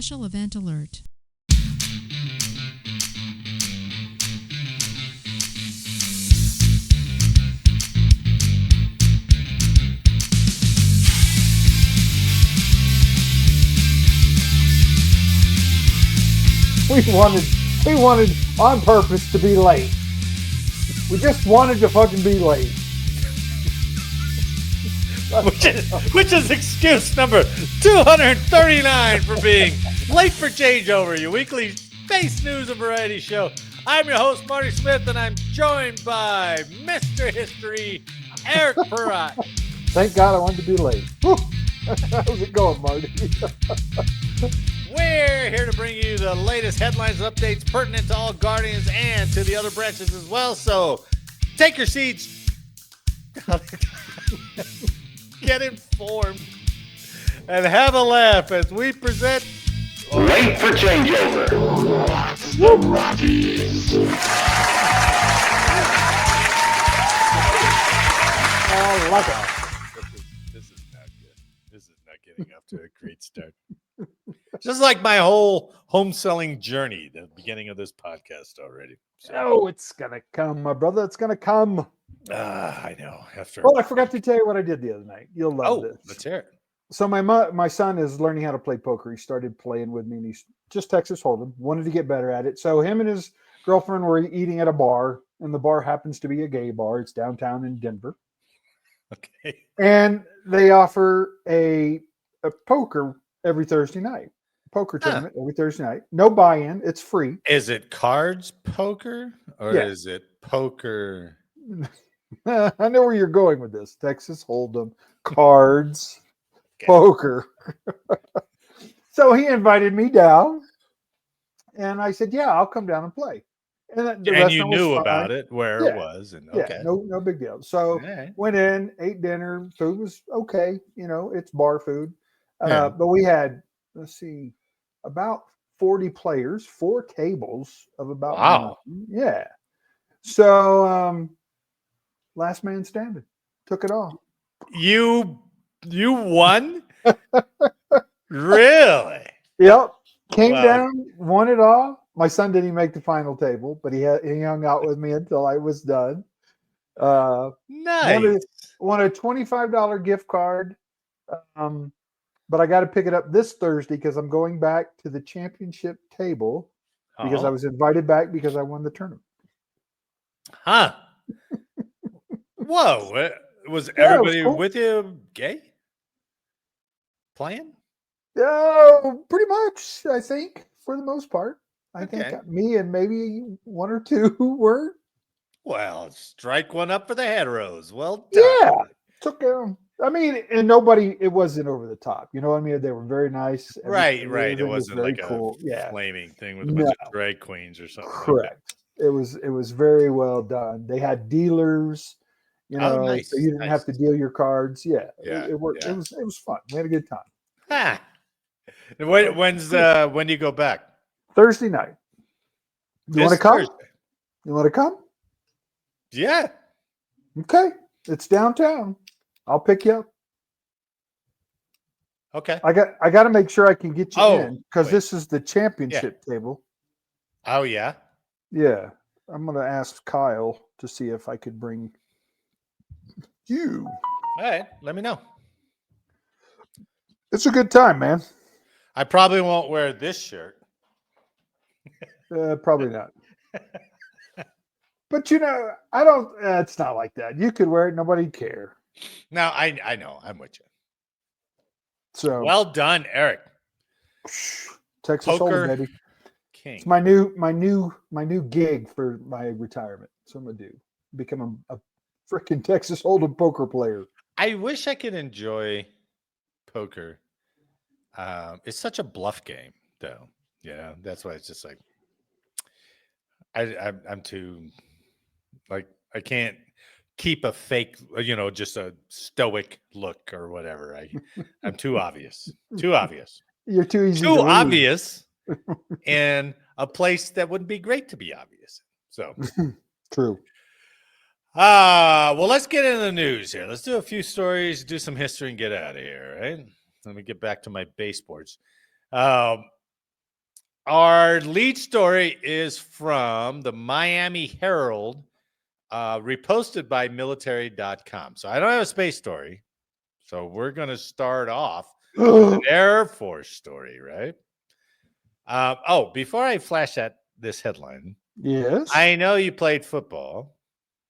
special event alert. We wanted on purpose to be late. We just wanted to fucking be late. Which is excuse number 239 for being late for changeover, your weekly space news and variety show. I'm your host, Marty Smith, and I'm joined by Mr. History, Eric Perrott. Thank God I wanted to be late. How's it going, Marty? We're here to bring you the latest headlines and updates pertinent to all Guardians and to the other branches as well. So take your seats. Get informed and have a laugh as we present Late for Changeover. I like it. This is not good. This is not getting off to a great start. Just like my whole home selling journey, the beginning of this podcast already. So, Oh, it's gonna come, my brother. It's gonna come. I know. Oh, I forgot to tell you what I did the other night. You'll love this. Let's hear it. So my son is learning how to play poker. He started playing with me, and he's just Texas Hold'em. Wanted to get better at it. So him and his girlfriend were eating at a bar, and the bar happens to be a gay bar. It's downtown in Denver, Okay. and they offer a poker every Thursday night. Poker tournament every Thursday night. No buy-in. It's free. Is it cards poker or Yeah. is it poker? I know where you're going with this. Texas Hold'em, cards, Okay. poker. So he invited me down, and I said, "Yeah, I'll come down and play." And And you knew about it, where it was, and okay. Yeah, no big deal. So All right. went in, ate dinner. Food was okay. It's bar food. Yeah. But we had, let's see, about 40 players, 4 tables of about Wow. 9. Yeah. So last man standing, took it all. You won? Really? Yep. Came Wow. down, won it all. My son didn't even make the final table, but he hung out with me until I was done. Nice. Won a $25 gift card. But I got to pick it up this Thursday because I'm going back to the championship table because I was invited back because I won the tournament. Huh. Whoa. Was Yeah, it was everybody cool. with you gay? Playing? Oh, pretty much, I think, for the most part. I Okay. think me and maybe 1 or 2 were. Well, strike one up for the heteros. Well done. Yeah. Took care of them. I mean, and nobody, it wasn't over the top. You know what I mean? They were very nice. Right. Everything It was wasn't very like cool. a Yeah. flaming thing with a bunch of drag queens or something. Correct. It was very well done. They had dealers, Nice. so you didn't have to deal your cards. Yeah. Yeah, It worked. yeah. It was fun. We had a good time. Ah. And when do you go back? Thursday night. You want to This come? Thursday. You want to come? Yeah. Okay. It's downtown. I'll pick you up. Okay. I got to make sure I can get you in because wait. this is the championship table. Oh yeah. Yeah. I'm going to ask Kyle to see if I could bring you. All right. Let me know. It's a good time, man. I probably won't wear this shirt. Probably not. But I don't. It's not like that. You could wear it; nobody'd care. No, I know. I'm with you. So Well done, Eric. Texas Poker Hold'em, baby. King. It's my new gig for my retirement. So I'm gonna become a freaking Texas Hold'em poker player. I wish I could enjoy poker. It's such a bluff game, though. Yeah, that's why it's just like I'm too like I can't keep a fake, just a stoic look or whatever. I'm too obvious. Too obvious. You're too easy. Too to read. obvious in a place that wouldn't be great to be obvious. So True. well, let's get into the news here. Let's do a few stories, do some history, and get out of here, right? Let me get back to my baseboards. Our lead story is from the Miami Herald, reposted by military.com. So I don't have a space story. So we're going to start off with an Air Force story, right? Before I flash this headline, Yes. I know you played football,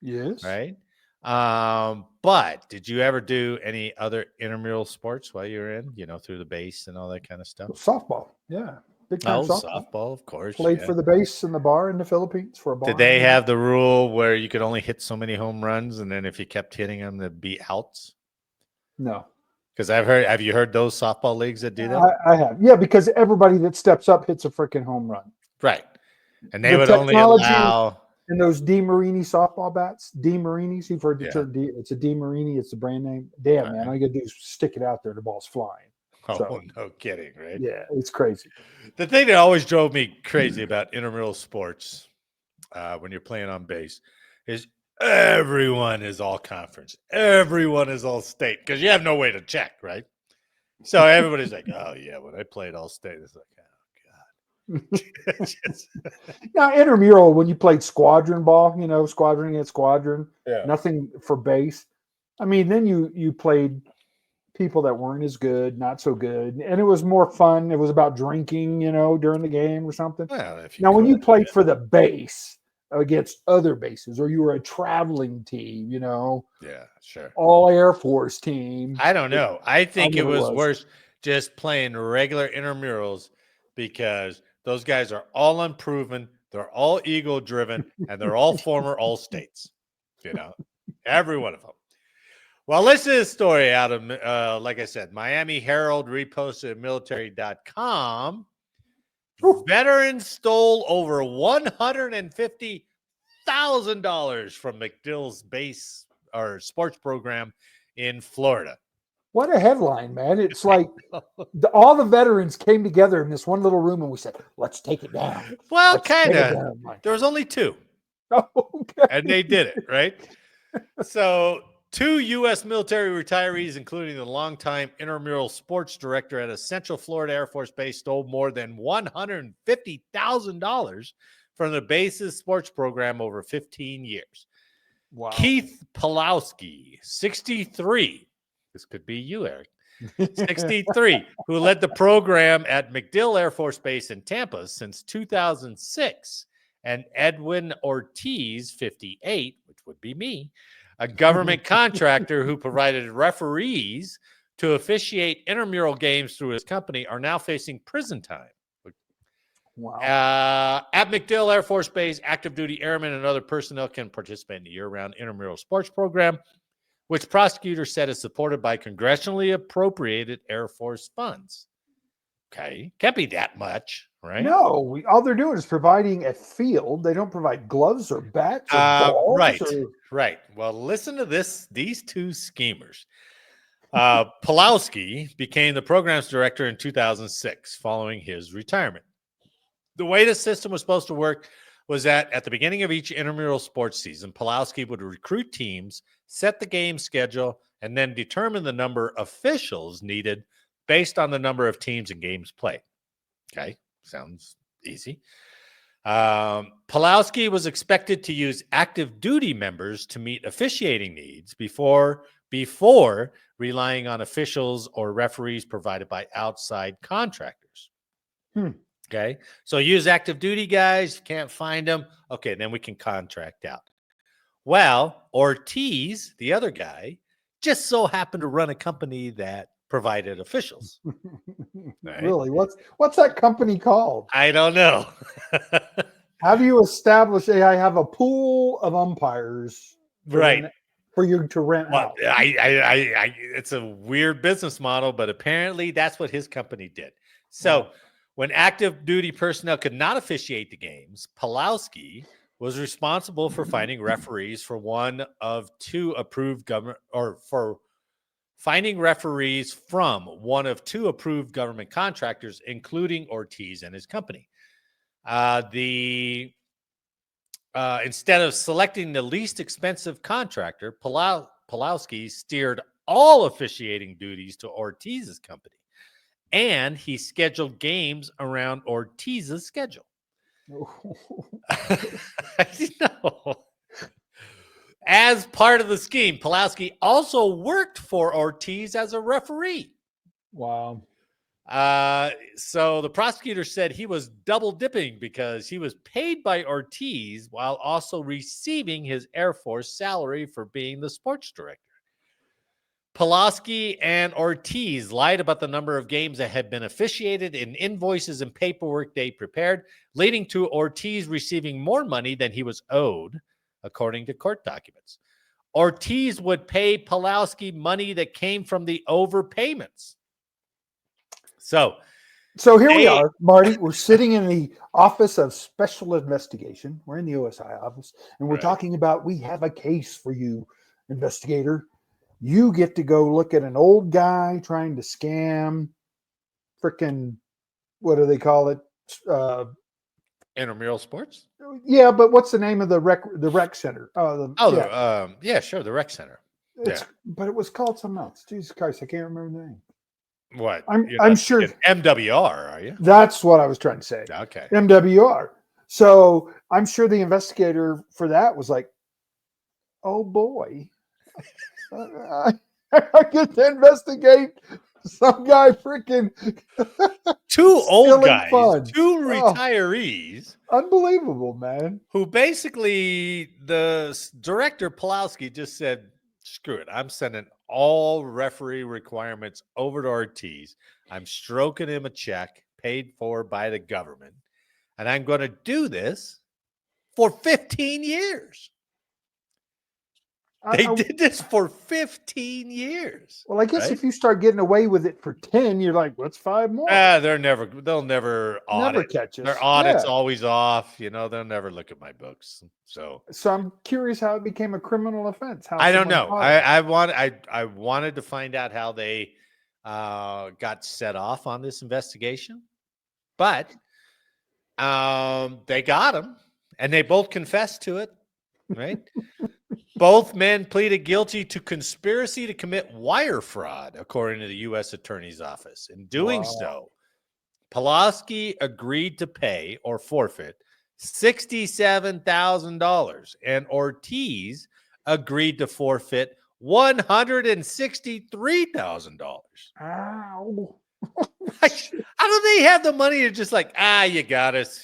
Yes. right? But did you ever do any other intramural sports while you were in, through the base and all that kind of stuff? Softball. Yeah. Big time Softball, of course. Played for the base and the bar in the Philippines for a bar. Did they have the rule where you could only hit so many home runs, and then if you kept hitting them, they'd be outs? No. Because have you heard those softball leagues that do that? I have. Yeah, because everybody that steps up hits a freaking home run. Right. And they would only allow... And those DeMarini softball bats, DeMarinis, you've heard the term, it's a DeMarini, it's the brand name. Damn, man, all you got to do is stick it out there, the ball's flying. Oh, no kidding, right? Yeah, it's crazy. The thing that always drove me crazy about intramural sports when you're playing on base is everyone is all conference. Everyone is all state because you have no way to check, right? So everybody's like, oh, yeah, when I played all state, it's like, Now, intramural, when you played squadron ball, squadron against squadron, nothing for base. I mean, then you played people that weren't as good, not so good, and it was more fun. It was about drinking, during the game or something. Well, when you played for the base against other bases, or you were a traveling team, yeah, sure, all Air Force team. I don't know. I think it was worse just playing regular intramurals because those guys are all unproven. They're all ego driven, and they're all former all states. Every one of them. Well, listen to this story out of, like I said, Miami Herald reposted at military.com. Veterans stole over $150,000 from MacDill's base or sports program in Florida. What a headline, man. It's like all the veterans came together in this one little room and we said, let's take it down. Well, kind of. There was only two. Okay. And they did it, right? So 2 U.S. military retirees, including the longtime intramural sports director at a Central Florida Air Force base, stole more than $150,000 from the base's sports program over 15 years. Wow. Keith Pulowski, 63. This could be you, Eric. 63, who led the program at MacDill Air Force Base in Tampa since 2006. And Edwin Ortiz, 58, which would be me, a government contractor who provided referees to officiate intramural games through his company, are now facing prison time. Wow. At MacDill Air Force Base, active duty airmen and other personnel can participate in the year-round intramural sports program, which prosecutors said is supported by congressionally appropriated Air Force funds. Okay. Can't be that much, right? No, all they're doing is providing a field. They don't provide gloves or bats or balls. Right. Well, listen to these two schemers. Pulowski became the program's director in 2006 following his retirement. The way the system was supposed to work was that at the beginning of each intramural sports season, Pulowski would recruit teams, set the game schedule, and then determine the number of officials needed based on the number of teams and games played. Okay, sounds easy. Pulowski was expected to use active duty members to meet officiating needs before relying on officials or referees provided by outside contractors. Okay, so use active duty guys. Can't find them. Okay, then we can contract out. Well, Ortiz, the other guy, just so happened to run a company that provided officials. Right? Really? What's that company called? I don't know. How do you establish? I have a pool of umpires, right, for you to rent out. It's a weird business model, but apparently that's what his company did. So when active duty personnel could not officiate the games, Pulowski was responsible for finding referees for one of two approved government contractors, including Ortiz and his company. Instead of selecting the least expensive contractor, Pulowski steered all officiating duties to Ortiz's company. and he scheduled games around Ortiz's schedule. I know. As part of the scheme, Pulaski also worked for Ortiz as a referee. Wow. So the prosecutor said he was double dipping because he was paid by Ortiz while also receiving his Air Force salary for being the sports director. Pulaski and Ortiz lied about the number of games that had been officiated in invoices and paperwork they prepared, leading to Ortiz receiving more money than he was owed, according to court documents. Ortiz would pay Pulaski money that came from the overpayments. So here we are, Marty. We're sitting in the Office of Special Investigation. We're in the OSI office, and we're talking about, we have a case for you, investigator. You get to go look at an old guy trying to scam freaking, what do they call it? Intramural sports? Yeah, but what's the name of the rec center? Yeah, sure, the rec center. But it was called something else. Jesus Christ, I can't remember the name. What? I'm sure MWR, are you? That's what I was trying to say. Okay. MWR. So I'm sure the investigator for that was like, oh boy, I get to investigate some guy freaking two old guys, funds. Two retirees. Unbelievable, man. Who basically, the director Pulaski just said, screw it. I'm sending all referee requirements over to Ortiz. I'm stroking him a check paid for by the government. And I'm going to do for 15 years. They did this for 15 years. Well, I guess if you start getting away with it for 10, you're like, what's 5 more? They'll never audit. Never catch us. Their audit's always off. They'll never look at my books. So I'm curious how it became a criminal offense. I don't know. I wanted to find out how they got set off on this investigation, but they got him, and they both confessed to it, right? Both men pleaded guilty to conspiracy to commit wire fraud, according to the U.S. Attorney's Office. In doing so, Pulaski agreed to pay or forfeit $67,000, and Ortiz agreed to forfeit $163,000. Ow. How do they have the money to just like, you got us?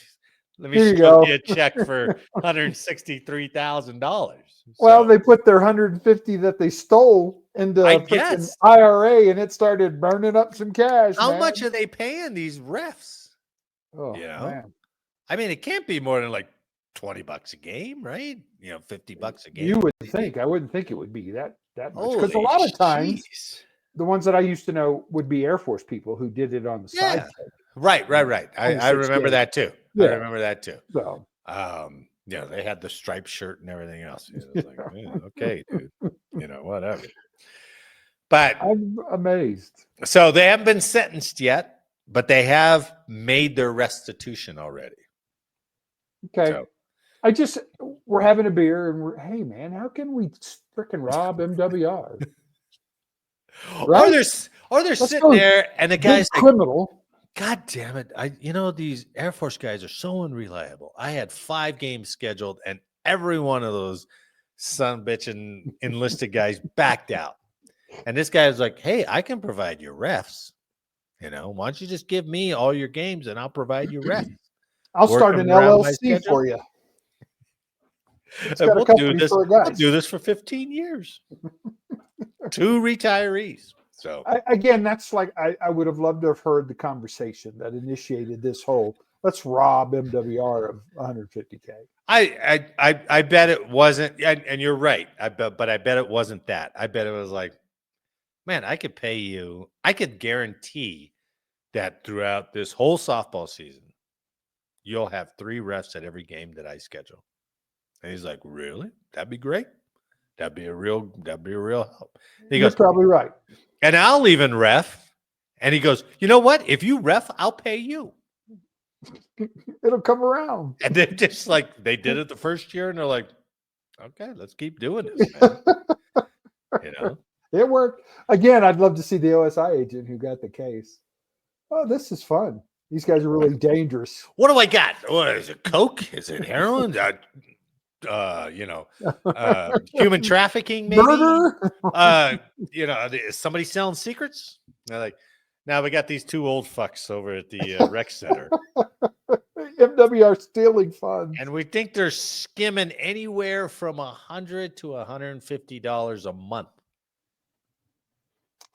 Let me show you a check for $163,000. Well, they put their 150 that they stole into freaking IRA, and it started burning up some cash. How much are they paying these refs? Oh, man. I mean, it can't be more than like $20 a game, right? $50 a game. You would think. I wouldn't think it would be that much. Because a lot of times, the ones that I used to know would be Air Force people who did it on the side. Right. I remember that too. Yeah. I remember that too. So, they had the striped shirt and everything else. It was like, okay, dude, whatever. But I'm amazed. So they haven't been sentenced yet, but they have made their restitution already. Okay. So, we're having a beer and hey man, how can we freaking rob MWR? Right? Or they're sitting there and the guy's like, criminal. God damn it. These Air Force guys are so unreliable. I had 5 games scheduled and every one of those son bitching enlisted guys backed out. And this guy was like, hey, I can provide your refs. Why don't you just give me all your games and I'll provide your refs. I'll start an LLC for you. We'll do this for 15 years. 2 retirees. So again, that's like I would have loved to have heard the conversation that initiated this whole let's rob MWR of 150K. I bet it wasn't, and you're right. But I bet it wasn't that. I bet it was like, man, I could pay you. I could guarantee that throughout this whole softball season, you'll have 3 refs at every game that I schedule. And he's like, really? That'd be great. That'd be a real help. You're probably right. And I'll even ref. And he goes, you know what? If you ref, I'll pay you. It'll come around. And they're just like, they did it the first year, and they're like, okay, let's keep doing this, man. It worked. Again, I'd love to see the OSI agent who got the case. Oh, this is fun. These guys are really dangerous. What do I got? What is it? Coke? Is it heroin? Human trafficking, maybe. Murder? Is somebody selling secrets? They're like, now we got these two old fucks over at the rec center, MWR stealing funds. and we think they're skimming anywhere from $100 to $150 a month.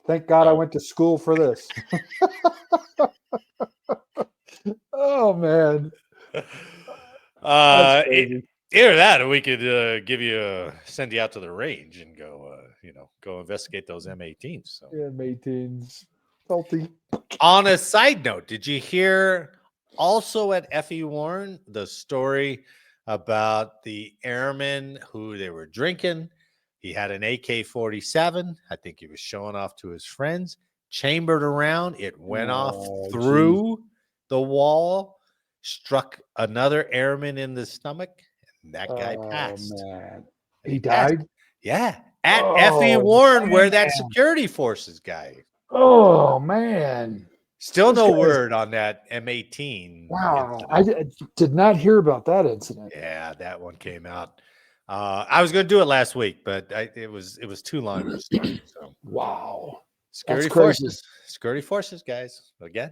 Thank God I went to school for this. Oh man. That's crazy. Either that, or we could send you out to the range and go investigate those M18s. So. Yeah, M18s. Salty. On a side note, did you hear also at F.E. Warren the story about the airman who they were drinking? He had an AK-47. I think he was showing off to his friends. Chambered around. It went off through the wall, struck another airman in the stomach, and that guy passed. Man. He died? Yeah. At F.E. Warren, where that security forces guy. Oh, man. Still no word on that M18. Wow. I did not hear about that incident. Yeah, that one came out. I was going to do it last week, but it was too long to start. So. Wow. Security forces, guys. Again.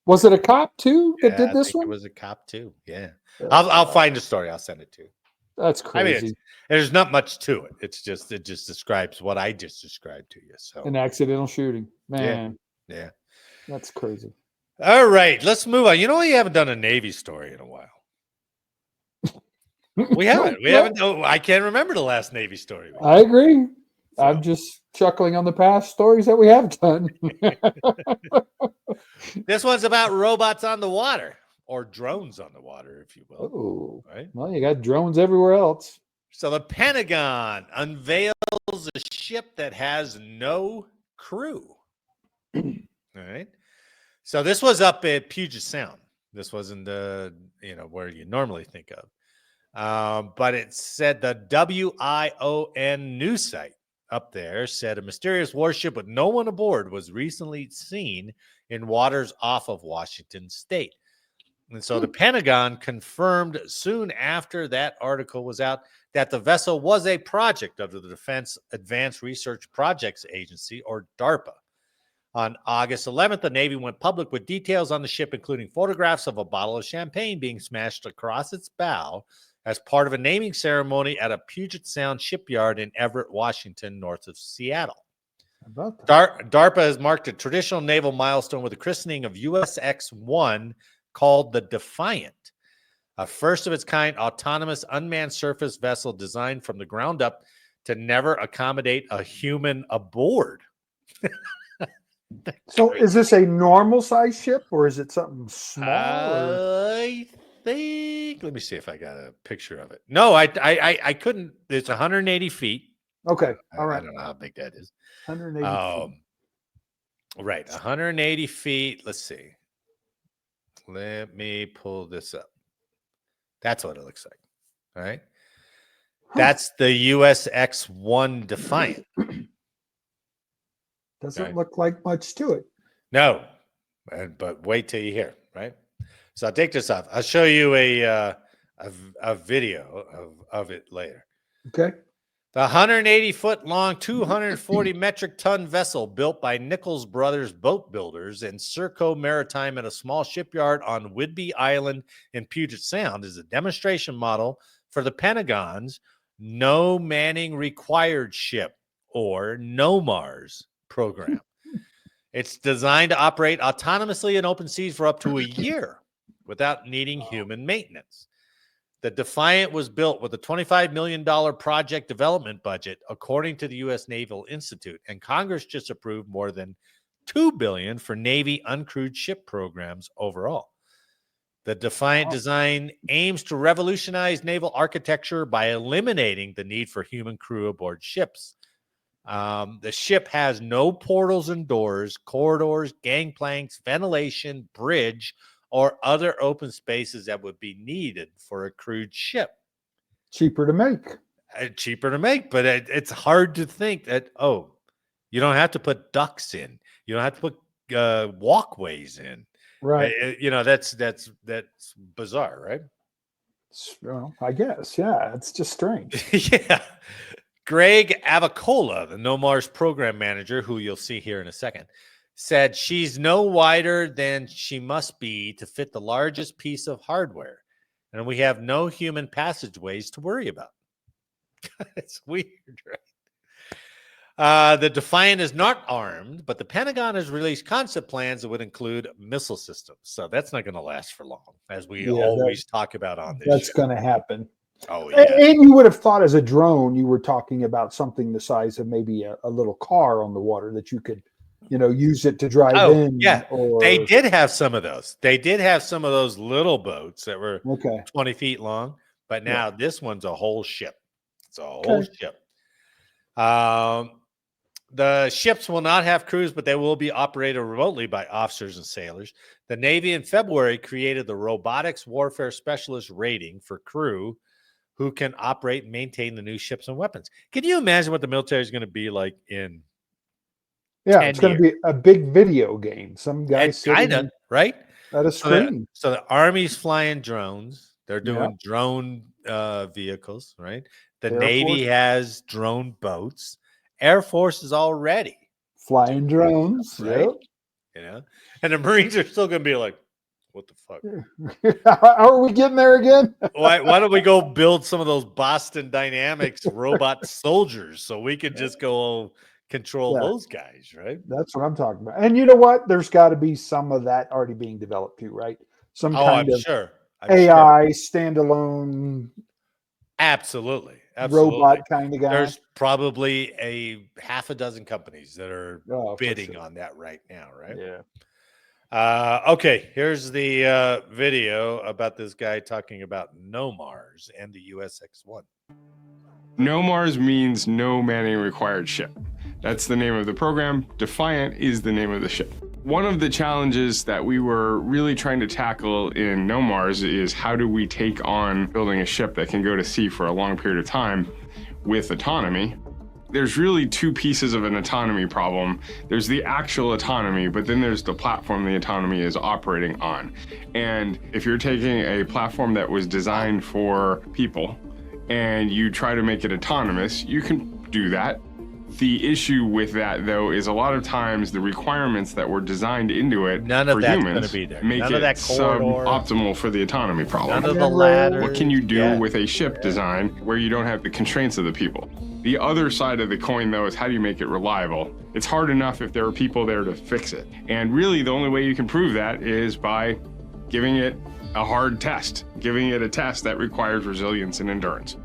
Was it a cop too that did this one? It was a cop too. Yeah. I'll find the story. I'll send it to you. That's crazy. I mean, there's not much to it. It just describes what I just described to you. So an accidental shooting, man. Yeah. That's crazy. All right, let's move on. You know, we haven't done a Navy story in a while. We haven't. We haven't. Oh, I can't remember the last Navy story. I agree. So. I'm just chuckling on the past stories that we have done. This one's about robots on the water, or drones on the water, if you will. Oh, right. Well, you got drones everywhere else. So the Pentagon unveils a ship that has no crew. All right. So this was up at Puget Sound. This wasn't where you normally think of. But it said the WION news site up there said a mysterious warship with no one aboard was recently seen in waters off of Washington State. And so the Pentagon confirmed soon after that article was out that the vessel was a project of the Defense Advanced Research Projects Agency, or DARPA. On August 11th, the Navy went public with details on the ship, including photographs of a bottle of champagne being smashed across its bow as part of a naming ceremony at a Puget Sound shipyard in Everett, Washington, north of Seattle. DARPA has marked a traditional naval milestone with the christening of USX-1 called the Defiant, a first-of-its-kind autonomous unmanned surface vessel designed from the ground up to never accommodate a human aboard. So is this a normal size ship or is it something small? I think, let me see if I got a picture of it. No, I couldn't. It's 180 feet. Okay. All right. I don't know how big that is. 180 feet. Right. 180 feet. Let's see. Let me pull this up. That's what it looks like. All right. That's the USX-1 Defiant. Doesn't look like much to it. No, but wait till you hear, right? So I'll take this off. I'll show you a video of it later. Okay. The 180-foot long, 240 metric ton vessel built by Nichols Brothers Boat Builders and Serco Maritime at a small shipyard on Whidbey Island in Puget Sound is a demonstration model for the Pentagon's No Manning Required Ship, or NOMARS program. It's designed to operate autonomously in open seas for up to a year without needing human maintenance. The Defiant was built with a $25 million project development budget, according to the U.S. Naval Institute, and Congress just approved more than $2 billion for Navy uncrewed ship programs overall. The Defiant design aims to revolutionize naval architecture by eliminating the need for human crew aboard ships. The ship has no portals and doors, corridors, gangplanks, ventilation, bridge, or other open spaces that would be needed for a crewed ship. Cheaper to make. But it's hard to think that, you don't have to put ducts in. You don't have to put walkways in. Right. That's bizarre, right? Well, I guess. Yeah. It's just strange. Yeah. Greg Avocola, the No Mars program manager, who you'll see here in a second, said she's no wider than she must be to fit the largest piece of hardware. And we have no human passageways to worry about. It's weird, right? The Defiant is not armed, but the Pentagon has released concept plans that would include missile systems. So that's not going to last for long, as we always talk about on this That's show. going to happen. Oh, yeah. And you would have thought as a drone, you were talking about something the size of maybe a little car on the water that you could, use it to drive in. Yeah. Or... They did have some of those. They did have some of those little boats that were 20 feet long. But now this one's a whole ship. It's a whole ship. The ships will not have crews, but they will be operated remotely by officers and sailors. The Navy in February created the Robotics Warfare Specialist rating for crew who can operate and maintain the new ships and weapons. Can you imagine what the military is going to be like in 10 it's going to be a big video game. Some guys sitting right at a screen. So the Army's flying drones. They're doing drone vehicles, right? The Navy has drone boats. Air Force is already flying drones, right? And the Marines are still going to be like, what the fuck? How are we getting there again? Why don't we go build some of those Boston Dynamics robot soldiers so we could just go control those guys, right? That's what I'm talking about. And you know what? There's got to be some of that already being developed too, right? Some kind of AI standalone. Absolutely. Robot kind of guy. There's probably a half a dozen companies that are bidding on that right now, right? Yeah. Okay, here's the video about this guy talking about No Mars and the USX-1. No Mars means no manning required ship. That's the name of the program. Defiant is the name of the ship. One of the challenges that we were really trying to tackle in No Mars is how do we take on building a ship that can go to sea for a long period of time with autonomy. There's really two pieces of an autonomy problem. There's the actual autonomy, but then there's the platform the autonomy is operating on. And if you're taking a platform that was designed for people and you try to make it autonomous, you can do that. The issue with that, though, is a lot of times the requirements that were designed into it for humans make it suboptimal for the autonomy problem. None of the ladders. What can you do with a ship design where you don't have the constraints of the people? The other side of the coin, though, is how do you make it reliable? It's hard enough if there are people there to fix it. And really, the only way you can prove that is by giving it a hard test, giving it a test that requires resilience and endurance.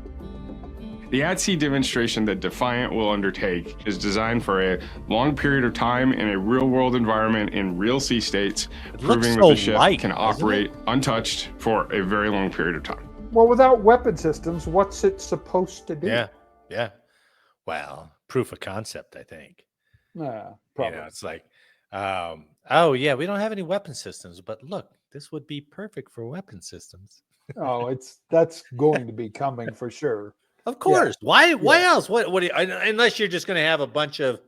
The at-sea demonstration that Defiant will undertake is designed for a long period of time in a real-world environment in real sea states, proving that the ship can operate untouched for a very long period of time. Well, without weapon systems, what's it supposed to do? Yeah. Well, proof of concept, I think. Probably. It's like, we don't have any weapon systems, but look, this would be perfect for weapon systems. That's going to be coming for sure. Of course. Yeah. Why else? What do you, unless you're just going to have a bunch of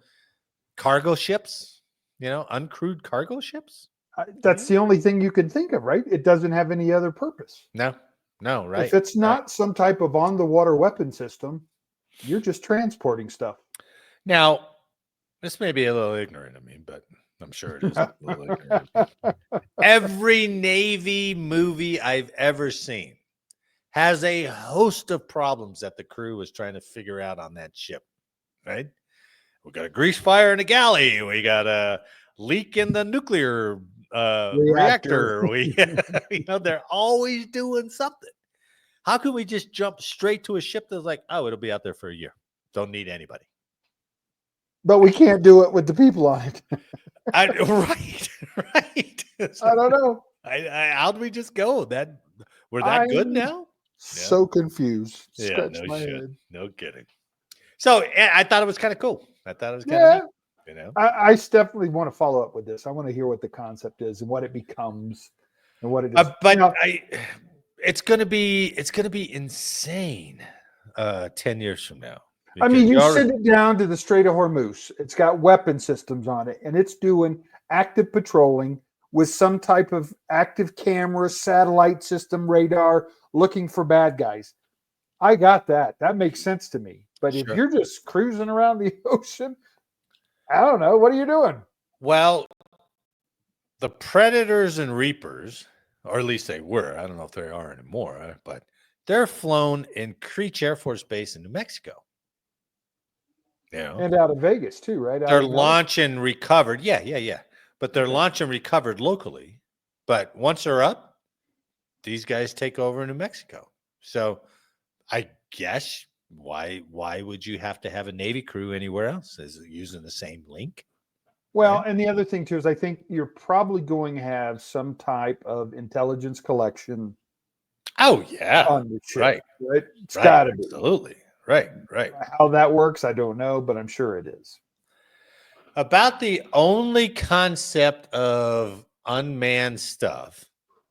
cargo ships, uncrewed cargo ships? That's the only thing you can think of, right? It doesn't have any other purpose. No, right. If it's not some type of on-the-water weapon system, you're just transporting stuff. Now, this may be a little ignorant of me, but I'm sure it is a little ignorant. Every Navy movie I've ever seen has a host of problems that the crew is trying to figure out on that ship, right? We got a grease fire in the galley. We got a leak in the nuclear reactor. They're always doing something. How can we just jump straight to a ship that's like, it'll be out there for a year. Don't need anybody. But we can't do it with the people on it. Right. So, I don't know. How do we just go? We're that good now? So confused. Yeah, no kidding. So I thought it was kind of cool. I thought it was kind of neat, I definitely want to follow up with this. I want to hear what the concept is and what it becomes and what it is. But it's gonna be insane 10 years from now. I mean, you send it down to the Strait of Hormuz. It's got weapon systems on it, and it's doing active patrolling with some type of active camera, satellite system, radar, looking for bad guys. I got that. That makes sense to me. But if Sure. you're just cruising around the ocean, I don't know. What are you doing? Well, the Predators and Reapers, or at least they were, I don't know if they are anymore, but they're flown in Creech Air Force Base in New Mexico. You know, And out of Vegas too, right? Out they're of Nevada? launch and recovered. Yeah. But they're launch and recovered locally. But once they're up, these guys take over in New Mexico. So I guess why would you have to have a Navy crew anywhere else? Is it using the same link? Well, Right. and the other thing too is I think you're probably going to have some type of intelligence collection Oh yeah. on the ship, Right. right? It's Right. got to be. Absolutely. Right. How that works, I don't know, but I'm sure it is. About the only concept of unmanned stuff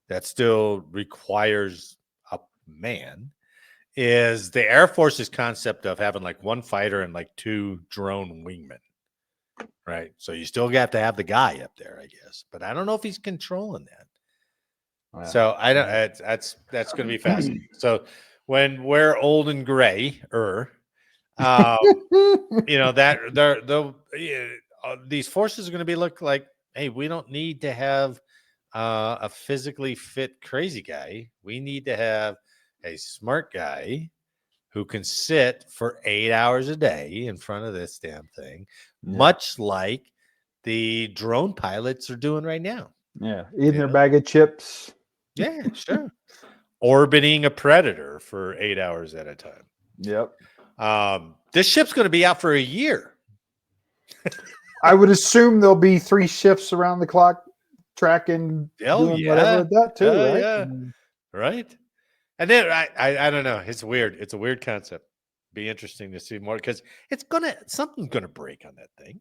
that still requires a man is the Air Force's concept of having like one fighter and like 2 drone wingmen. Right. So you still got to have the guy up there, I guess. But I don't know if he's controlling that. Wow. So I don't that's going to be fascinating. So when we're old and gray, you know, that these forces are going to be look like, hey, we don't need to have a physically fit crazy guy. We need to have a smart guy who can sit for 8 hours a day in front of this damn thing, much like the drone pilots are doing right now. Yeah, eating their bag of chips. Yeah, sure. Orbiting a predator for 8 hours at a time. Yep. This ship's going to be out for a year. I would assume there'll be 3 shifts around the clock tracking, doing whatever at that too, right? Yeah. Right. And then I don't know. It's weird. It's a weird concept. Be interesting to see more because something's gonna break on that thing.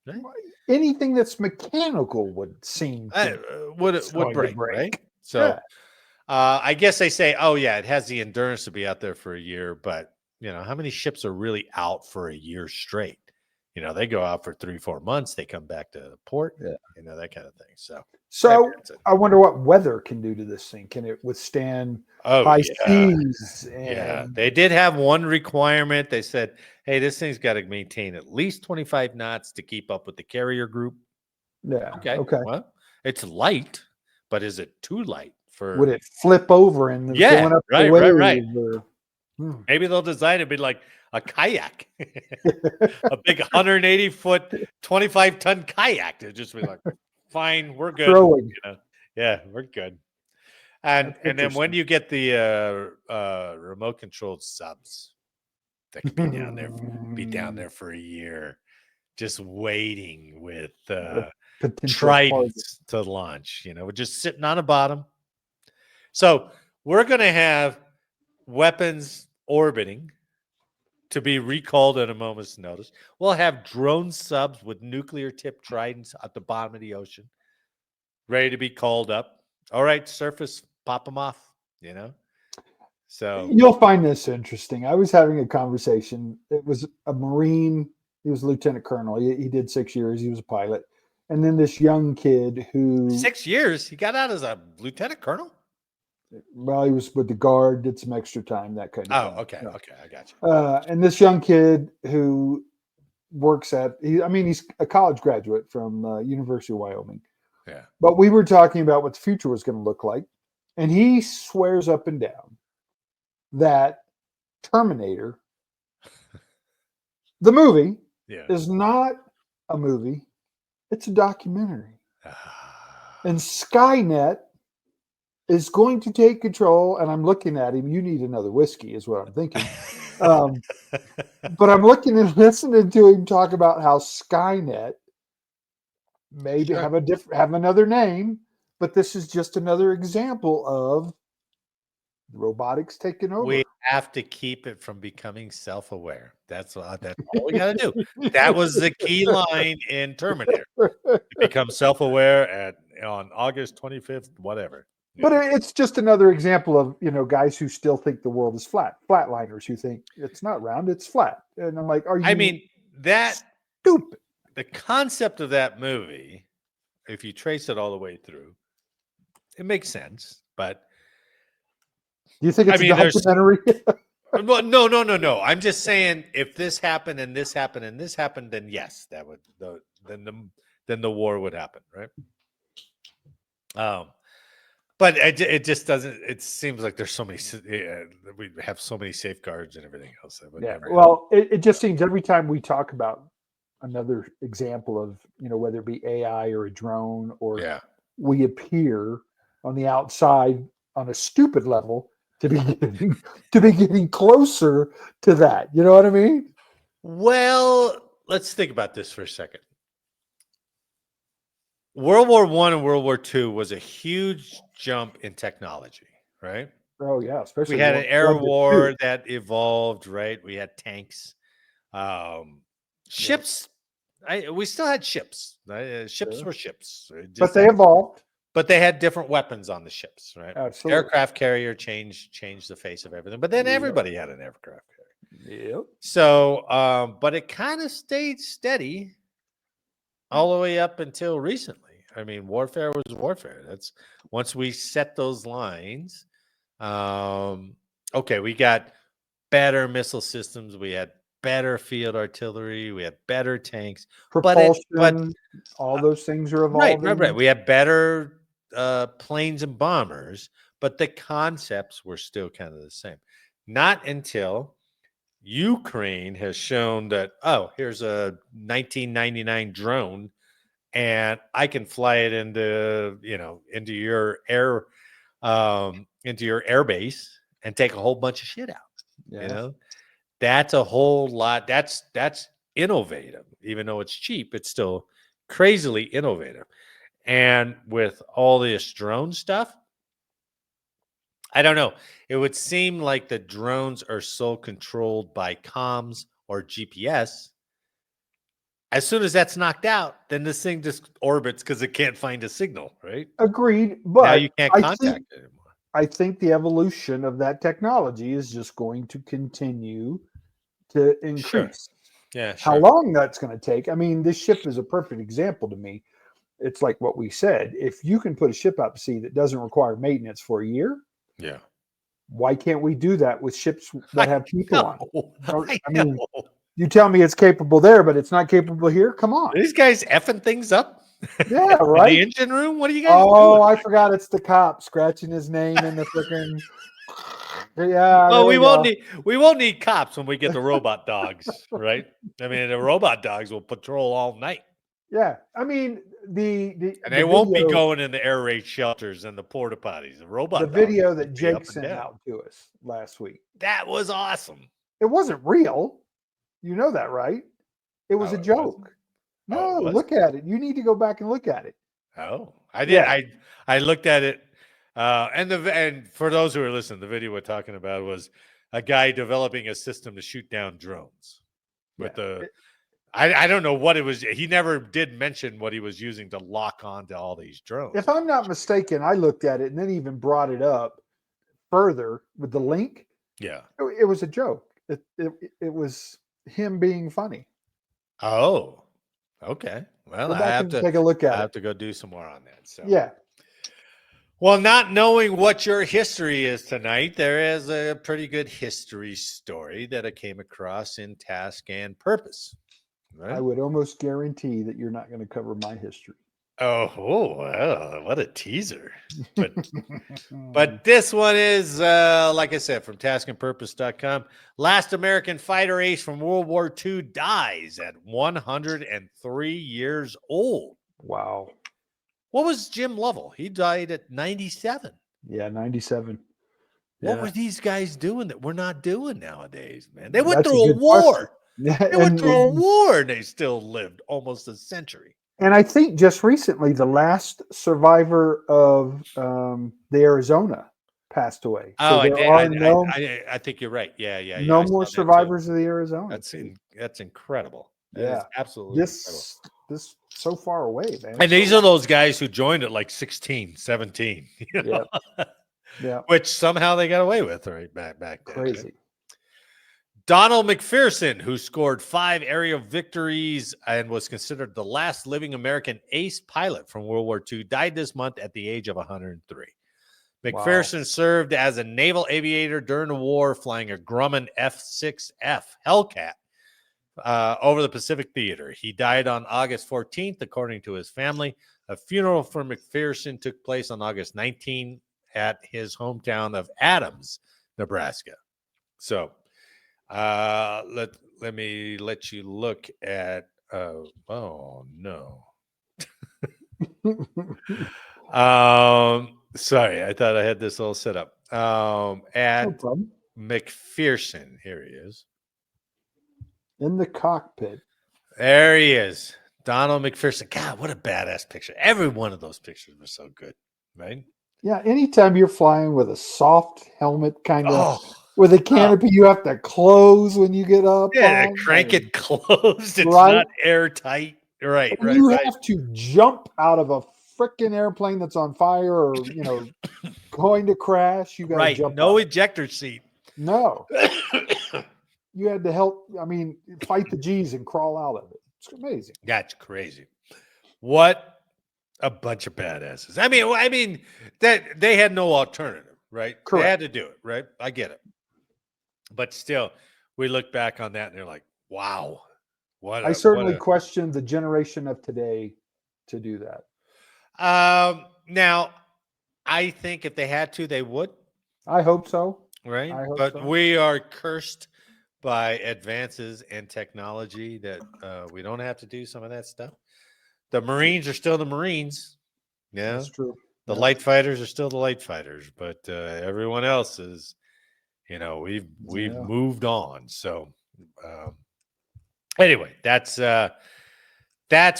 Right? Anything that's mechanical would seem would break, right? So I guess they say, oh yeah, it has the endurance to be out there for a year, but you know, how many ships are really out for a year straight? You know, they go out for 3-4 months, they come back to port, you know, that kind of thing. So I wonder what weather can do to this thing. Can it withstand high seas? Yeah, they did have one requirement. They said, hey, this thing's got to maintain at least 25 knots to keep up with the carrier group. Yeah. Okay. Well, it's light, but is it too light for? Would it flip over and going up the wave? Right. Or, maybe they'll design it be like a kayak, a big 180-foot, 25-ton kayak. To just be like, fine, we're good. You know? Yeah, we're good. And then when do you get the remote controlled subs that can be down there for a year, just waiting with tridents to launch? You know, we're just sitting on the bottom. So we're going to have weapons orbiting to be recalled at a moment's notice. We'll have drone subs with nuclear tipped tridents at the bottom of the ocean, ready to be called up. All right, surface, pop them off, you know? So you'll find this interesting. I was having a conversation. It was a Marine. He was a lieutenant colonel. He did 6 years. He was a pilot. And then this young kid who 6 years, he got out as a lieutenant colonel? Well, he was with the Guard, did some extra time, that kind of thing. Okay, I got you. And this young kid who works he's a college graduate from University of Wyoming. Yeah. But we were talking about what the future was going to look like. And he swears up and down that Terminator, the movie, is not a movie. It's a documentary. And Skynet is going to take control, and I'm looking at him. You need another whiskey, is what I'm thinking. But I'm looking and listening to him talk about how Skynet may have another name, but this is just another example of robotics taking over. We have to keep it from becoming self-aware. That's all we got to do. That was the key line in Terminator. To become self-aware on August 25th, whatever. But it's just another example of, guys who still think the world is flat, flatliners who think it's not round, it's flat. And I'm like, that stupid? The concept of that movie if you trace it all the way through, it makes sense. But Do you think it's I mean, a documentary? well, no. I'm just saying, if this happened and this happened and this happened, then yes, that would then the war would happen, right? But it just doesn't. It seems like there's so many. We have so many safeguards and everything else. That would Yeah. never Well, it just seems every time we talk about another example of, whether it be AI or a drone, or happen. we appear on the outside on a stupid level to be getting closer to that. You know what I mean? Well, let's think about this for a second. World War I and World War II was a huge jump in technology, right? Oh yeah, especially We had an air World war II. that evolved, right? We had tanks, ships. We still had ships. Right? Ships Sure. were ships, right? But they evolved. But they had different weapons on the ships, right? Absolutely. Aircraft carrier changed the face of everything. But then everybody had an aircraft carrier. Yep. So, but it kind of stayed steady all the way up until recently. I mean, warfare was warfare. That's once we set those lines. Okay, we got better missile systems. We had better field artillery. We had better tanks. Propulsion, all those things are evolving. Right. We had better planes and bombers, but the concepts were still kind of the same. Not until Ukraine has shown that, oh, here's a 1999 drone, and I can fly it into your air base and take a whole bunch of shit out. Yeah. That's a whole lot. That's innovative. Even though it's cheap, it's still crazily innovative. And with all this drone stuff, I don't know. It would seem like the drones are so controlled by comms or GPS. As soon as that's knocked out, then this thing just orbits because it can't find a signal, right? Agreed. But now you can't contact it anymore. I think the evolution of that technology is just going to continue to increase. Sure. Yeah. Sure. How long that's going to take? I mean, this ship is a perfect example to me. It's like what we said. If you can put a ship out to sea that doesn't require maintenance for a year, yeah. Why can't we do that with ships that have people on? I mean, you tell me it's capable there, but it's not capable here? Come on. Are these guys effing things up? Yeah, right. The engine room? What are you guys doing? I forgot it's the cop scratching his name in the freaking. Yeah. Well, we won't need cops when we get the robot dogs, right? I mean, the robot dogs will patrol all night. Yeah, I mean they won't be going in the air raid shelters and the porta potties. The video that Jake sent out to us last week. That was awesome. It wasn't real. You know that, right? It was a joke. No, look at it. You need to go back and look at it. Oh, I did. Yeah. I looked at it. And for those who are listening, the video we're talking about was a guy developing a system to shoot down drones with I don't know what it was. He never did mention what he was using to lock onto all these drones. If I'm not mistaken, I looked at it and then even brought it up further with the link. Yeah. It was a joke. It was him being funny. Oh, okay. Well, I have to take a look at it. I have to go do some more on that. So yeah. Well, not knowing what your history is tonight, there is a pretty good history story that I came across in Task and Purpose. Right? I would almost guarantee that you're not going to cover my history. Oh, well, what a teaser. But this one is, like I said, from taskandpurpose.com. Last American fighter ace from World War II dies at 103 years old. Wow. What was Jim Lovell? He died at 97. Yeah, 97. What were these guys doing that we're not doing nowadays, man? They went through a war. They went through a war and they still lived almost a century. And I think just recently, the last survivor of the Arizona passed away. So I think you're right. Yeah. No more survivors of the Arizona. That's incredible. Yeah, absolutely. This so far away, man. And these are those guys who joined at like 16, 17. You know? Yeah. Which somehow they got away with right back then. Crazy. Donald McPherson, who scored 5 aerial victories and was considered the last living American ace pilot from World War II, died this month at the age of 103. McPherson served as a naval aviator during the war, flying a Grumman F-6F Hellcat over the Pacific Theater. He died on August 14th, according to his family. A funeral for McPherson took place on August 19th at his hometown of Adams, Nebraska. So let me let you look at oh no. Sorry, I thought I had this all set up. At McPherson, here he is. In the cockpit. There he is. Donald McPherson. God, what a badass picture. Every one of those pictures was so good, right? Yeah, anytime you're flying with a soft helmet kind of with a canopy you have to close when you get up. Yeah, crank it closed. It's right? not airtight. Right, and right. You right. have to jump out of a freaking airplane that's on fire or, going to crash. You got to jump No out. ejector seat. No. You had to help, fight the G's and crawl out of it. It's amazing. That's crazy. What a bunch of badasses. I mean that they had no alternative, right? Correct. They had to do it, right? I get it. But still, we look back on that and they're like, wow. I certainly question the generation of today to do that. Now, I think if they had to, they would. I hope so. Right? I hope but so. we are cursed by advances in technology that we don't have to do some of that stuff. The Marines are still the Marines. Yeah, that's true. The light fighters are still the light fighters, but everyone else is, we've moved on. So anyway, that's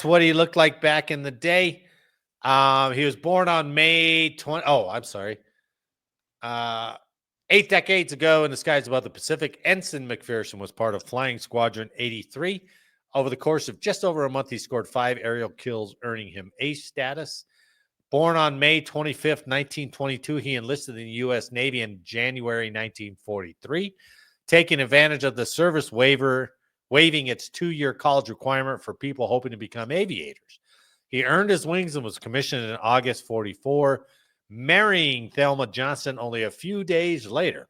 what he looked like back in the day. He was born on May 20. Oh, I'm sorry. 8 decades ago in the skies above the Pacific, Ensign McPherson was part of Flying Squadron 83. Over the course of just over a month, he scored 5 aerial kills, earning him ace status. Born on May 25th, 1922, he enlisted in the U.S. Navy in January 1943, taking advantage of the service waiver, waiving its 2-year college requirement for people hoping to become aviators. He earned his wings and was commissioned in August 44, marrying Thelma Johnson only a few days later.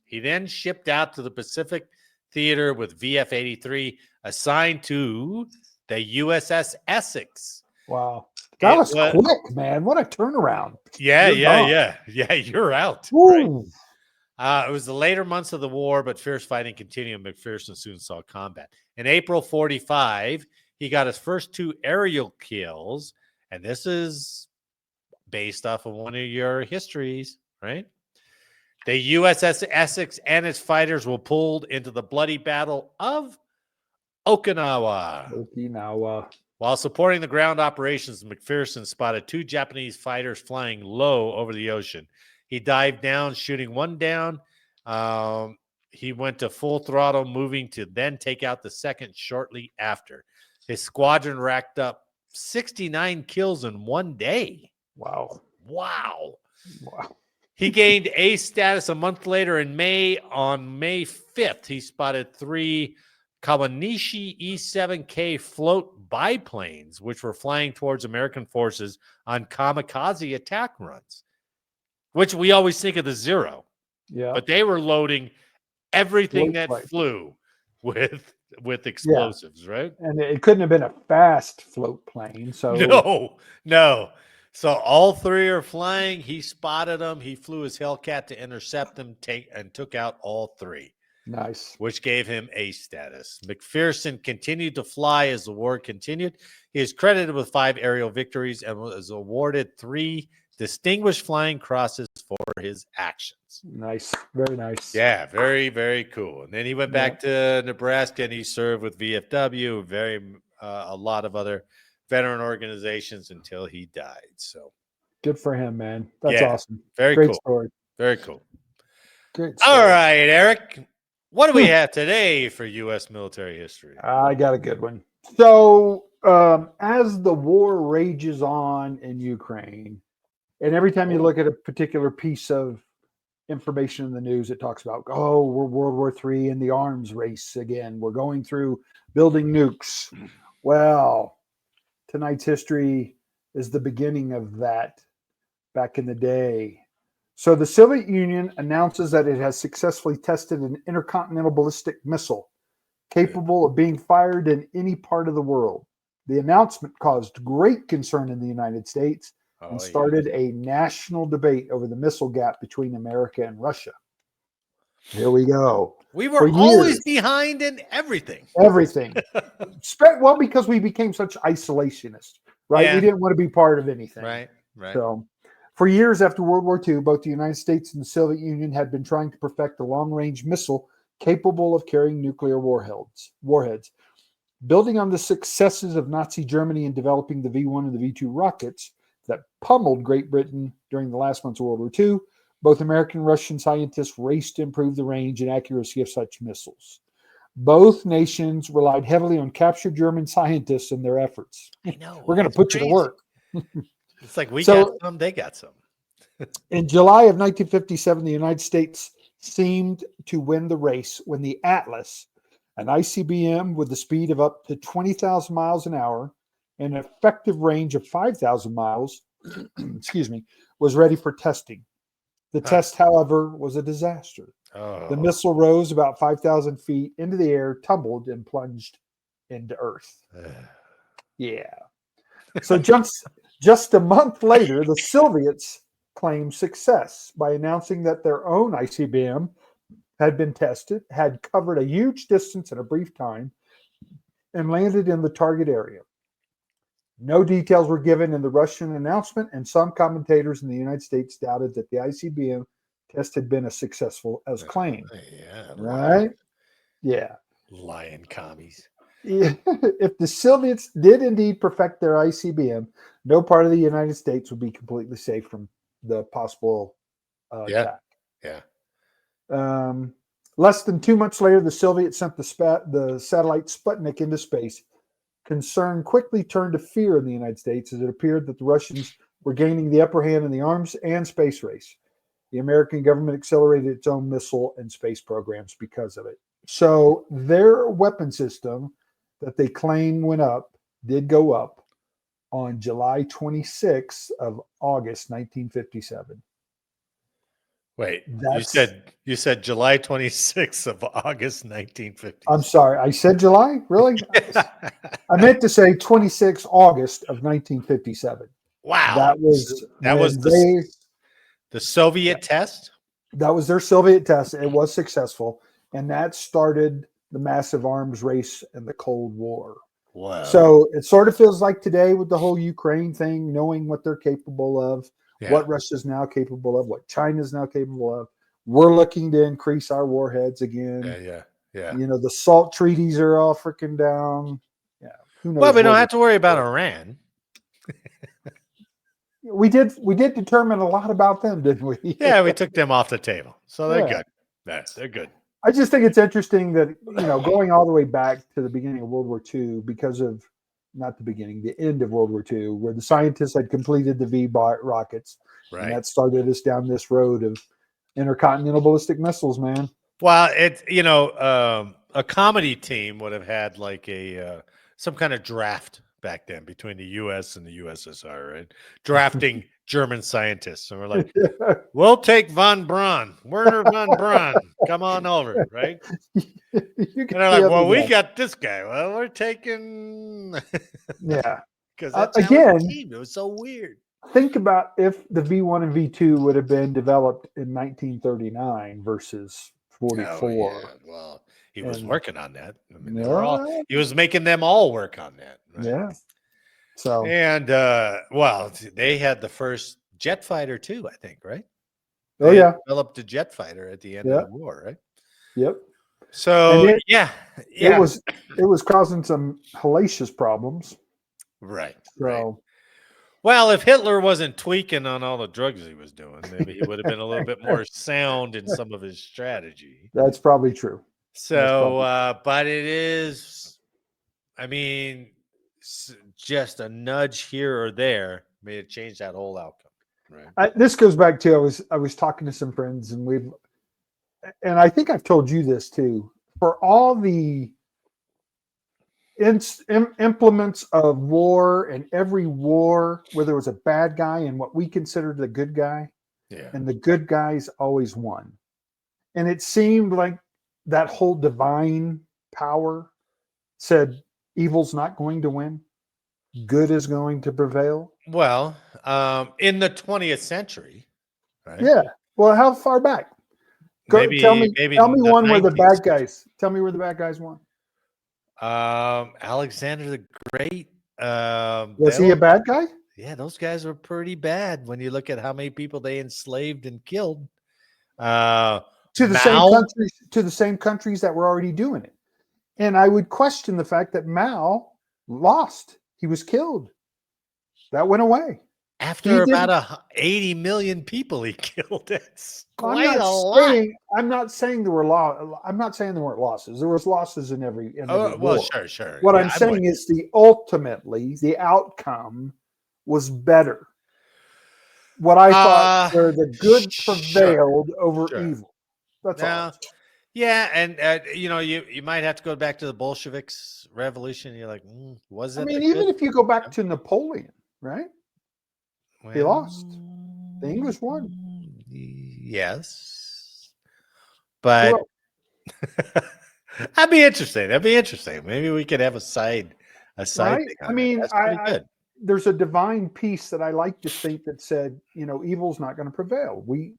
He then shipped out to the Pacific Theater with VF-83, assigned to the USS Essex. Wow. That was quick, man. What a turnaround. Yeah. You're out. Right? It was the later months of the war, but fierce fighting continued. McPherson soon saw combat. In April 45, he got his first 2 aerial kills, and this is based off of one of your histories, right? The USS Essex and its fighters were pulled into the bloody Battle of Okinawa. While supporting the ground operations, McPherson spotted 2 Japanese fighters flying low over the ocean. He dived down, shooting one down. He went to full throttle, moving to then take out the second shortly after. His squadron racked up 69 kills in one day. Wow. He gained ace status a month later in May. On May 5th, he spotted 3 Kawanishi E-7K float biplanes, which were flying towards American forces on kamikaze attack runs, which we always think of the Zero. Yeah. But they were loading everything that flew with explosives, right? And it couldn't have been a fast float plane. So no. So all 3 are flying. He spotted them. He flew his Hellcat to intercept them, and took out all 3. Nice. Which gave him ace status. McPherson continued to fly as the war continued. He is credited with 5 aerial victories and was awarded 3 Distinguished Flying Crosses for his actions. Nice. Very nice. Yeah, very, very cool. And then he went back to Nebraska and he served with VFW, a lot of other veteran organizations until he died. So good for him, man. That's awesome. Very Great cool. Story. Very cool. Great story. All right, Eric. What do we have today for U.S. military history? I got a good one. So as the war rages on in Ukraine, and every time you look at a particular piece of information in the news that talks about, oh, we're World War III in the arms race again. We're going through building nukes. Well, tonight's history is the beginning of that back in the day. So the Soviet Union announces that it has successfully tested an intercontinental ballistic missile capable of being fired in any part of the world. The announcement caused great concern in the United States and started a national debate over the missile gap between America and Russia. Here we go. We were always behind in everything. Everything. Well, because we became such isolationists, right? Yeah. We didn't want to be part of anything. Right. So for years after World War II, both the United States and the Soviet Union had been trying to perfect a long-range missile capable of carrying nuclear warheads. Building on the successes of Nazi Germany in developing the V-1 and the V-2 rockets that pummeled Great Britain during the last months of World War II, both American and Russian scientists raced to improve the range and accuracy of such missiles. Both nations relied heavily on captured German scientists in their efforts. I know. We're going to put you to work. It's like we got some, they got some. In July of 1957, the United States seemed to win the race when the Atlas, an ICBM with the speed of up to 20,000 miles an hour and an effective range of 5,000 miles, was ready for testing. The test, however, was a disaster. The missile rose about 5,000 feet into the air, tumbled, and plunged into Earth. Yeah. So just a month later, the Soviets claimed success by announcing that their own ICBM had been tested, had covered a huge distance in a brief time, and landed in the target area. No details were given in the Russian announcement, and some commentators in the United States doubted that the ICBM test had been as successful as claimed. Yeah. Right? Yeah. Lying commies. Yeah. If the Soviets did indeed perfect their ICBM, no part of the United States would be completely safe from the possible attack. Yeah. Less than 2 months later, the Soviets sent the satellite Sputnik into space. Concern quickly turned to fear in the United States as it appeared that the Russians were gaining the upper hand in the arms and space race. The American government accelerated its own missile and space programs because of it. So their weapon system that they claim did go up on July 26th of August 1957. Wait, you said July 26th of August 1950. I'm sorry, I said July? Really? I meant to say 26 August of 1957. Wow. That was the Soviet test? That was their Soviet test. It was successful. And that started the massive arms race and the Cold War. Wow. So it sort of feels like today with the whole Ukraine thing, knowing what they're capable of, what Russia's now capable of, what China's now capable of. We're looking to increase our warheads again. Yeah. You know, the SALT treaties are all freaking down. Yeah. Who knows? Well, we don't have to worry about Iran. We did determine a lot about them, didn't we? Yeah, we took them off the table. So they're good. Yeah, they're good. I just think it's interesting that, going all the way back to the beginning of World War II, because of the end of World War II, where the scientists had completed the V rockets. Right. And that started us down this road of intercontinental ballistic missiles, man. Well, a comedy team would have had like some kind of draft back then between the U.S. and the USSR, right? Drafting German scientists. And we're like, we'll take von Braun, Werner von Braun. Come on over, right? And they're like, well, we got this guy. Well, we're taking... Yeah. Because that's again, team. It was so weird. Think about if the V1 and V2 would have been developed in 1939 versus 44. Oh, yeah. Well, he was working on that. I mean, he was making them all work on that. Right? Yeah. So and they had the first jet fighter too, I think, right? They developed a jet fighter at the end of the war, right? Yep. So it was causing some hellacious problems. Right. So. Right. Well, if Hitler wasn't tweaking on all the drugs he was doing, maybe he would have been a little bit more sound in some of his strategy. That's probably true. So, but it is, I mean, just a nudge here or there may have changed that whole outcome. Right. This goes back to I was talking to some friends, and I think I've told you this too. For all the implements of war, and every war where there was a bad guy and what we considered the good guy, Yeah. and the good guys always won. And it seemed like that whole divine power said evil's not going to win, good is going to prevail. Well, in the 20th century, right? Yeah. Well, how far back? Maybe Tell me the one where the 90s. bad guys. Tell me where the bad guys won. Alexander the Great. Was he a bad guy? Yeah, those guys were pretty bad when you look at how many people they enslaved and killed. To the same countries that were already doing it. And I would question the fact that Mao lost. He was killed. That went away. After about 80 million people he killed. It's quite a lot. I'm not saying there were I'm not saying there weren't losses. There was losses in every Well, war. sure. What I'm saying is the outcome was better. What I thought where the good prevailed over evil. That's all. Yeah, and you might have to go back to the Bolsheviks revolution. You're like, was it? I mean, even if you go back to Napoleon, right? Well, he lost. The English won. Yes, but that'd be interesting. Maybe we could have a side. Right? Thing I mean, that's pretty good. There's a divine peace that I like to think that said, evil's not going to prevail. We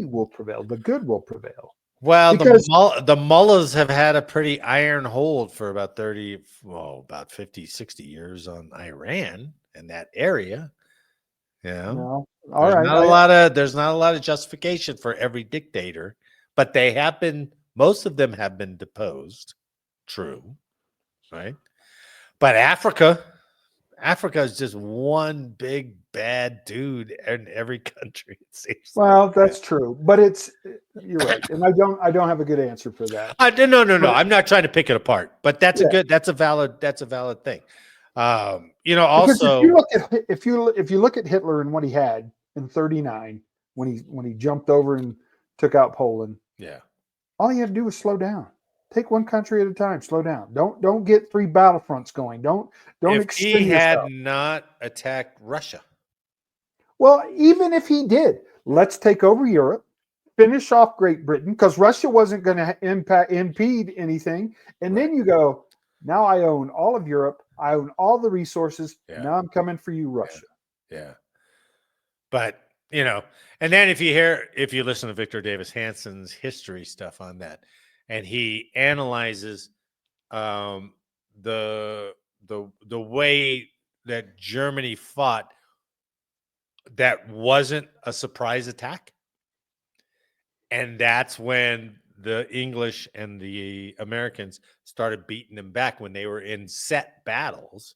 will prevail. The good will prevail. Well, the mullahs have had a pretty iron hold for about 50, 60 years on Iran and that area. Yeah. No. There's not a lot of justification for every dictator, but most of them have been deposed. True. Right. But Africa is just one big bad dude in every country. It seems. Well, that's true, but you're right, and I don't have a good answer for that. No. I'm not trying to pick it apart, but that's a valid thing. Also, if you look at Hitler and what he had in 1939 when he jumped over and took out Poland, all he had to do was slow down. Take one country at a time. Slow down. Don't get 3 battlefronts going. Don't extend yourself. He had not attacked Russia. Well, even if he did, let's take over Europe, finish off Great Britain, because Russia wasn't going to impede anything. And then you go, now I own all of Europe. I own all the resources. Yeah. Now I'm coming for you, Russia. Yeah. But, and then if you listen to Victor Davis Hanson's history stuff on that, and he analyzes the way that Germany fought that wasn't a surprise attack. And that's when the English and the Americans started beating them back when they were in set battles.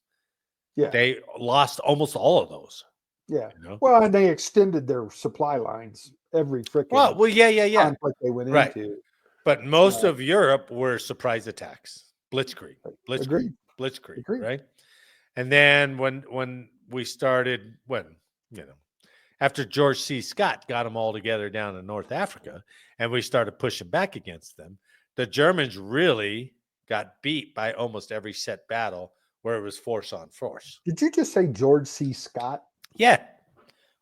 Yeah. They lost almost all of those. Yeah. Well, and they extended their supply lines every freaking conflict they went into. But most of Europe were surprise attacks. Blitzkrieg. Agreed. Right? And then when we started, after George C. Scott got them all together down in North Africa, and we started pushing back against them, the Germans really got beat by almost every set battle where it was force on force. Did you just say George C. Scott? Yeah.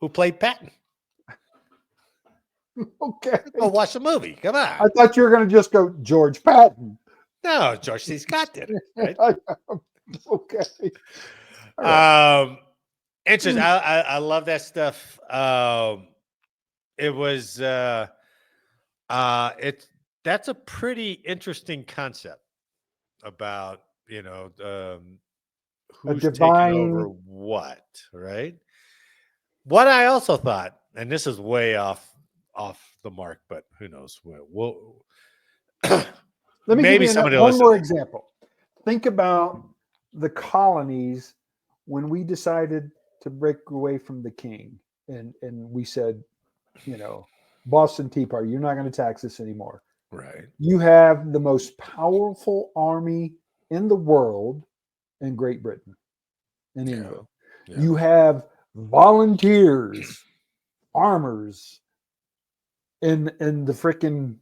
Who played Patton? Okay. Go watch the movie. Come on. I thought you were going to just go George Patton. No, George C. Scott did it. Right? Okay. Interesting. I love that stuff. It was that's a pretty interesting concept about who's taking over what, right? What I also thought, and this is way off the mark, but who knows? We'll let me give you one more example. Think about the colonies when we decided to break away from the king, and we said, Boston Tea Party, you're not going to tax us anymore. Right. You have the most powerful army in the world in Great Britain, in England. Yeah. You have volunteers armors in the freaking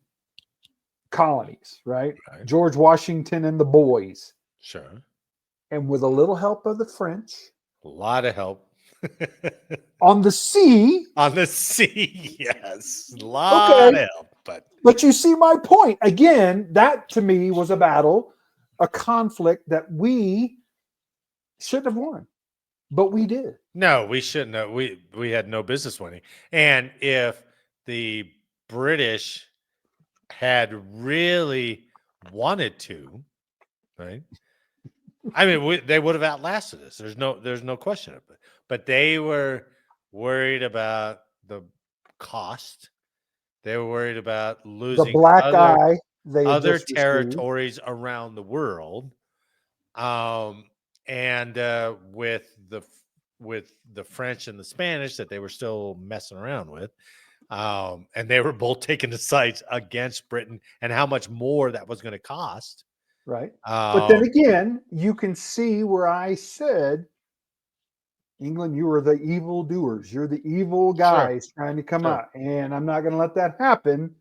colonies, right? Right. George Washington and the boys. Sure. And with a little help of the French, A lot of help. on the sea. On the sea, yes. A lot of help. But you see my point. Again, that to me was a battle, a conflict that we shouldn't have won. But we did. No, we shouldn't have. We had no business winning. And if the British had really wanted to, right? I mean, they would have outlasted us. There's no question of it. But they were worried about the cost. They were worried about losing The black eye they had other just received. territories around the world. And with the French and the Spanish that they were still messing around with. And they were both taking the sides against Britain and how much more that was going to cost. Right. But then again, you can see where I said, England, you are the evil doers. You're the evil guys trying to come out. And I'm not going to let that happen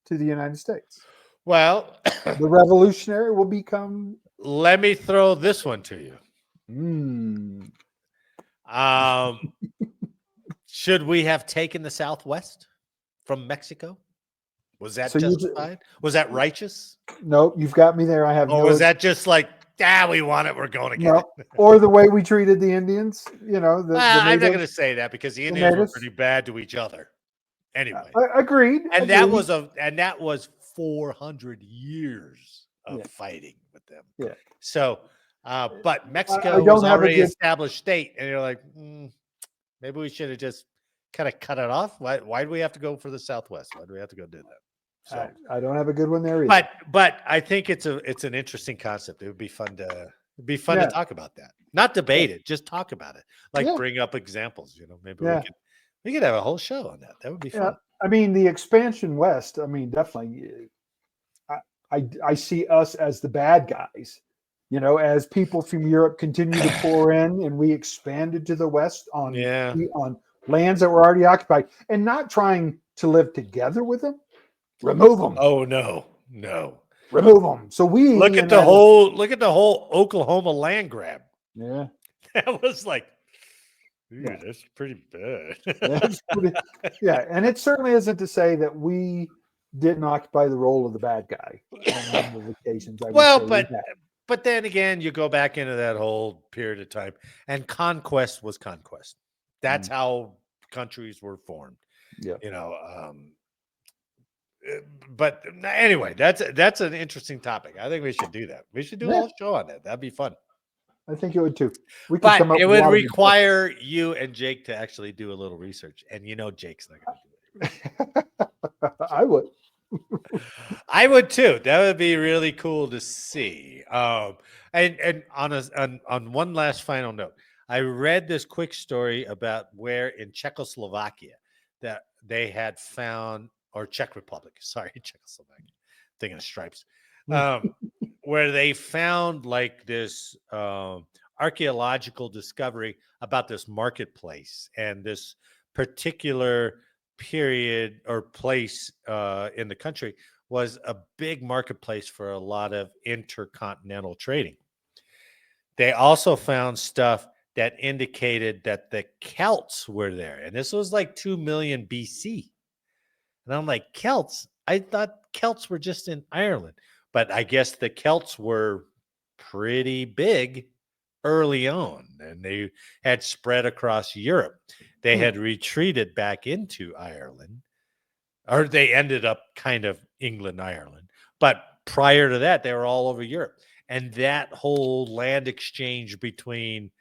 to the United States. Well, the revolutionary will become. Let me throw this one to you. Should we have taken the Southwest from Mexico? Was that justified? Was that righteous? No, you've got me there. I have. Or was that just like, we want it, we're going to get it? Or the way we treated the Indians? You know, I'm not going to say that because the Indians were pretty bad to each other. Anyway, agreed. And that was 400 years of fighting with them. Yeah. So, but Mexico was already an established state, and you're like, maybe we should have just kind of cut it off. Why do we have to go for the Southwest? Why do we have to go do that? So I don't have a good one there either. But I think it's an interesting concept. It would be fun to talk about that. Not debate it, just talk about it. Like bring up examples. You know, maybe we could have a whole show on that. That would be fun. I mean, the expansion west. I mean, definitely. I see us as the bad guys. You know, as people from Europe continue to pour in, and we expanded to the west on lands that were already occupied, and not trying to live together with them. Remove them. Oh no. Remove them. So we look at the whole Oklahoma land grab. Yeah, that was like, that's pretty bad. And it certainly isn't to say that we didn't occupy the role of the bad guy on a number of occasions. But then again, you go back into that whole period of time, and conquest was conquest. That's how countries were formed. Yeah, you know. But anyway, that's an interesting topic. I think we should do that. We should do a whole show on that. That'd be fun. I think it would too. But it would require you and Jake to actually do a little research, and Jake's not going to do it. I would. I would too. That would be really cool to see. And on one last final note, I read this quick story about where in Czechoslovakia that they had found. Or Czech Republic, Czechoslovakia, thinking of stripes, where they found like this archaeological discovery about this marketplace and this particular period or place in the country was a big marketplace for a lot of intercontinental trading. They also found stuff that indicated that the Celts were there, and this was like 2 million BC. And I'm like, Celts? I thought Celts were just in Ireland. But I guess the Celts were pretty big early on, and they had spread across Europe. They had retreated back into Ireland, or they ended up kind of England, Ireland. But prior to that, they were all over Europe. And that whole land exchange between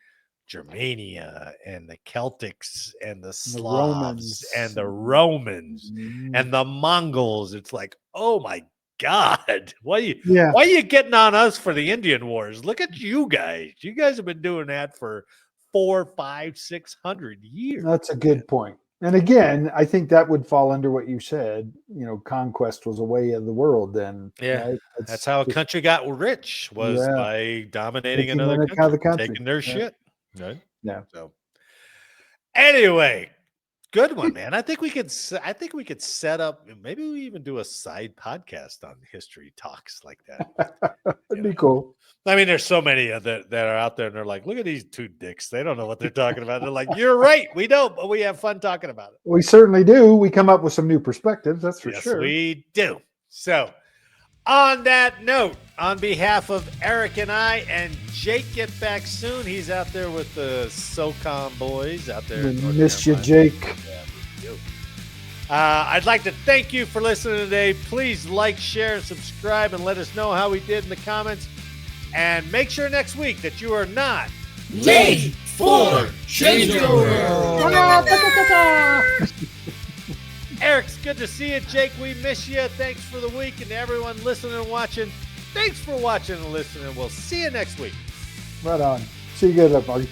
Germania and the Celtics and the Slavs and the Romans and the Mongols. It's like, oh my God, why are you getting on us for the Indian Wars? Look at you guys. You guys have been doing that for 400, 500, 600 years. That's a good point. And again, I think that would fall under what you said. You know, conquest was a way of the world then. Yeah. Right? That's how a country got rich, was by dominating another country, taking their shit. Right? Yeah. So anyway, Good one, man. I think we could set up. Maybe we even do a side podcast on history talks like that. That'd be cool. I mean, there's so many that are out there, and they're like, "Look at these two dicks. They don't know what they're talking about." They're like, "You're right. We don't, but we have fun talking about it." We certainly do. We come up with some new perspectives. That's for Yes, sure. we do. So, on that note, on behalf of Eric and I, and Jake, get back soon. He's out there with the SOCOM boys out there. We in North missed you, Carolina. Jake. Yeah, we do. I'd like to thank you for listening today. Please like, share, and subscribe, and let us know how we did in the comments. And make sure next week that you are not Late for changeover. Eric's good to see you. Jake, we miss you. Thanks for the week. And to everyone listening and watching, thanks for watching and listening. We'll see you next week. Right on. See you good, everybody.